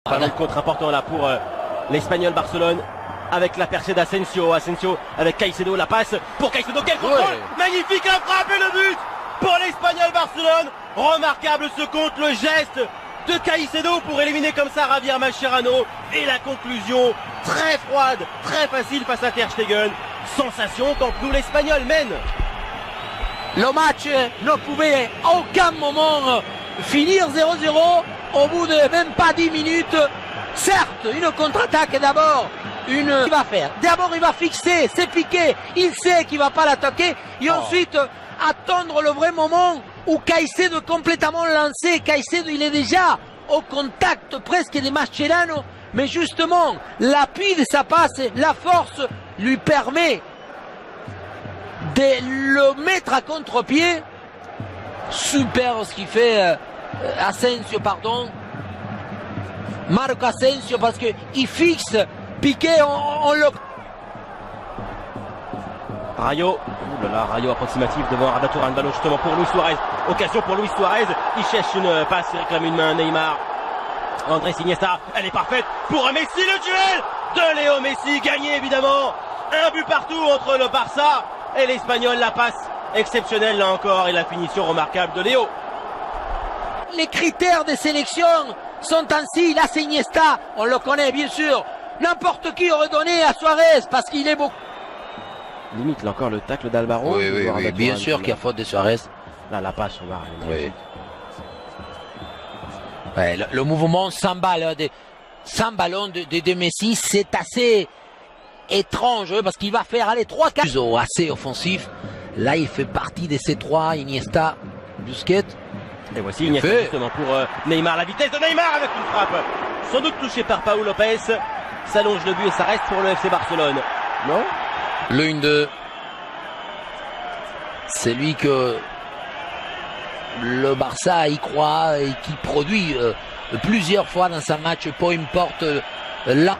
Ballon de contre important là pour l'Espagnol Barcelone avec la percée d'Asensio. Asensio avec Caicedo, la passe pour Caicedo, quel contrôle, magnifique la frappe et le but pour l'Espagnol Barcelone. Remarquable ce contre, le geste de Caicedo pour éliminer comme ça Javier Mascherano et la conclusion très froide, très facile face à Ter Stegen. Sensation quand nous l'Espagnol mène. Le match ne pouvait à aucun moment finir 0-0 au bout de même pas 10 minutes. Certes, une contre-attaque d'abord, il va faire. D'abord, il va fixer, c'est piqué. Il sait qu'il va pas l'attaquer. Et ensuite, attendre le vrai moment où Caicedo est complètement lancé. Caicedo, il est déjà au contact presque des Mascherano. Mais justement, l'appui de sa passe, la force lui permet de le mettre à contre-pied. Super ce qu'il fait Asensio, pardon. Marco Asensio, parce qu'il fixe, Piqué, on le... Rayo, Rayo approximatif devant Arda Turan, ballon justement pour Luis Suarez. Occasion pour Luis Suarez, il cherche une passe, il réclame une main, Neymar. Andrés Iniesta, elle est parfaite pour Messi, le duel de Léo Messi, gagné évidemment. Un but partout entre le Barça et l'Espagnol, la passe exceptionnelle là encore et la finition remarquable de Léo. Les critères de sélection sont ainsi, là c'est Iniesta, on le connaît bien sûr. N'importe qui aurait donné à Suarez parce qu'il est beaucoup. Limite là encore le tacle d'Alvaro. Oui, bien sûr qu'il y a faute de Suarez. Là la passe, on va. Oui. Ouais, le mouvement sans balle, sans ballon de Messi, c'est assez étrange parce qu'il va faire aller 3-4 assez offensif. Là, il fait partie de ces trois, Iniesta, Busquets. Et voici Iniesta justement pour Neymar, la vitesse de Neymar avec une frappe. Sans doute touché par Pau Lopez. S'allonge le but et ça reste pour le FC Barcelone. Non? Le 1-2. C'est lui que le Barça y croit et qui produit plusieurs fois dans sa match, peu importe là.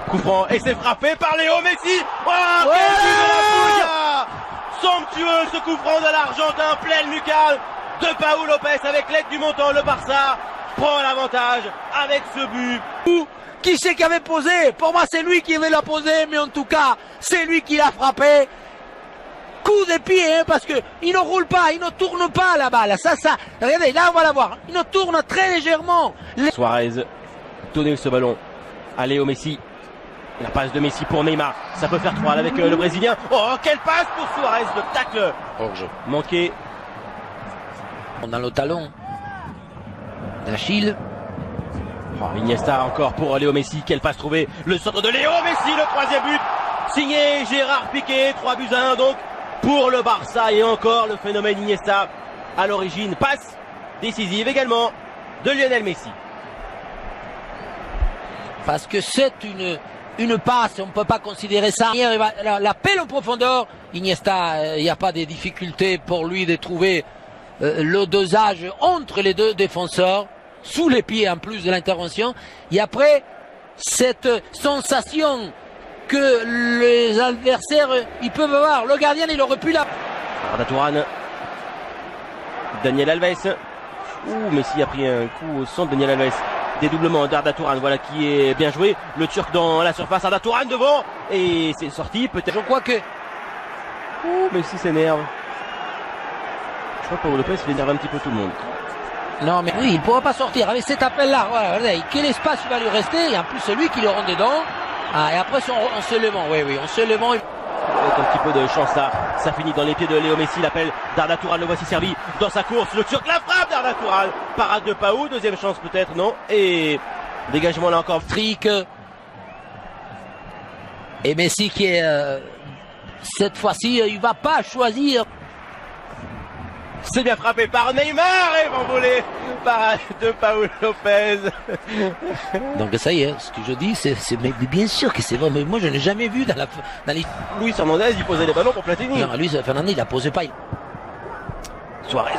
Coup franc et c'est frappé par Léo Messi. Oh, quel but de la Puglia! Somptueux ce coup franc de l'Argentin, pleine lucarne de Pau Lopez avec l'aide du montant. Le Barça prend l'avantage avec ce but. Qui c'est qui avait posé? Pour moi c'est lui qui avait la posé, mais en tout cas c'est lui qui l'a frappé. Coup de pied, hein, parce que il ne roule pas, il ne tourne pas la balle. Ça, regardez, là on va la voir. Il ne tourne très légèrement. Suarez donner ce ballon à Léo Messi. La passe de Messi pour Neymar. Ça peut faire 3 avec le Brésilien. Oh, quelle passe pour Suarez, le tacle manqué. Dans le talon d'Achille. Oh, Iniesta encore pour Léo Messi. Quelle passe trouvée. Le centre de Léo Messi, le 3e but. Signé Gérard Piqué. 3-1 donc pour le Barça. Et encore le phénomène Iniesta à l'origine. Passe décisive également de Lionel Messi. Parce que c'est une passe, on ne peut pas considérer ça. La pelle en profondeur. Iniesta, il n'y a pas de difficulté pour lui de trouver le dosage entre les deux défenseurs. Sous les pieds en plus de l'intervention. Et après, cette sensation que les adversaires ils peuvent avoir. Le gardien, il aurait pu la... Arda Turan. Daniel Alves. Messi a pris un coup au centre. Daniel Alves. Dédoublement d'Arda Turan. Voilà qui est bien joué. Le Turc dans la surface. Arda Turan devant. Et c'est sorti peut-être. Je crois que... Messi s'énerve. Je crois que Pau Lopez il énerve un petit peu tout le monde. Non mais oui, il ne pourra pas sortir avec cet appel-là. Voilà, regardez, quel espace il va lui rester. Et en plus, celui qui le rend dedans. Et après, on se levant. Oui, on se levant. Avec un petit peu de chance là. Ça finit dans les pieds de Léo Messi. L'appel d'Arda Turan. Le voici servi dans sa course. Le Turc, la frappe d'Arda Turan. Parade de Pau. Deuxième chance peut-être, non. Et dégagement là encore. Trick. Et Messi qui est... cette fois-ci, il ne va pas choisir. C'est bien frappé par Neymar et envolé par de Pau Lopez. Donc ça y est, ce que je dis, c'est mais bien sûr que c'est vrai, mais moi je n'ai jamais vu dans les... Luis Hernandez, il posait les ballons pour Platini. Non, Luis Fernandez, il la posait pas. Suarez.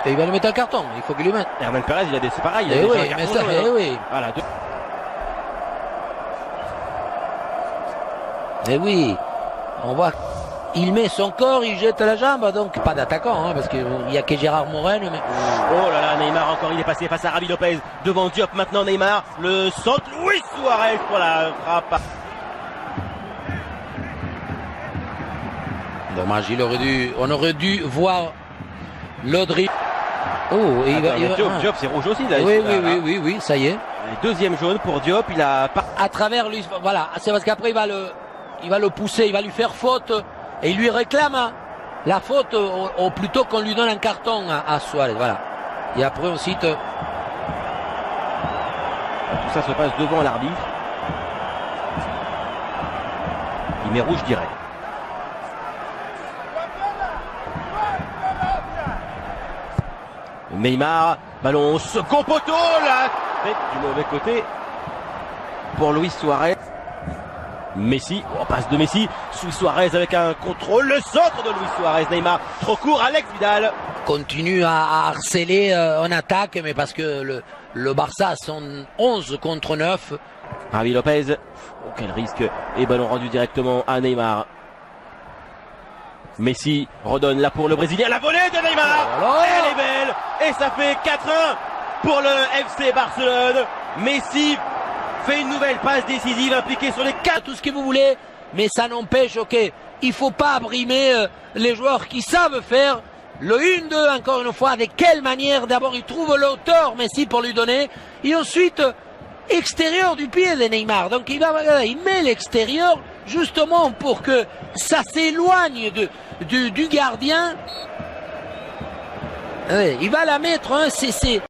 Et il va le mettre un carton, il faut qu'il le mette. Hernan Perez, il a des... c'est pareil, il a oui, mais ça, oui. Voilà. Et oui, on voit il met son corps, il jette la jambe, donc pas d'attaquant, hein, parce qu'il n'y a que Gérard Morel. Mais... Oh là là, Neymar encore, il est passé face à Javi Lopez, devant Diop maintenant Neymar, le centre, Luis Suarez pour la frappe. Dommage, on aurait dû voir le dribble. Oh, Diop, c'est rouge aussi là. Oui, ça y est. Deuxième jaune pour Diop, il a... À travers lui, voilà, c'est parce qu'après il va le pousser, il va lui faire faute et il lui réclame la faute ou plutôt qu'on lui donne un carton à Suarez, voilà. Et après ensuite... Tout ça se passe devant l'arbitre. Il met rouge direct. Neymar, ballon second poteau là, du mauvais côté pour Luis Suarez. Messi, passe de Messi, sous Suarez avec un contrôle, le centre de Luis Suarez. Neymar, trop court, Alex Vidal continue à harceler en attaque, mais parce que le Barça sont 11 contre 9. Javi Lopez, oh, quel risque, et ballon rendu directement à Neymar. Messi redonne là pour le Brésilien, la volée de Neymar, elle est belle, et ça fait 4-1 pour le FC Barcelone. Messi fait une nouvelle passe décisive impliquée sur les 4. Tout ce que vous voulez, mais ça n'empêche, ok, il faut pas brimer les joueurs qui savent faire le 1-2 encore une fois. De quelle manière? D'abord il trouve l'auteur Messi pour lui donner, et ensuite extérieur du pied de Neymar, donc il met l'extérieur justement pour que ça s'éloigne du gardien. Il va la mettre, hein, c'est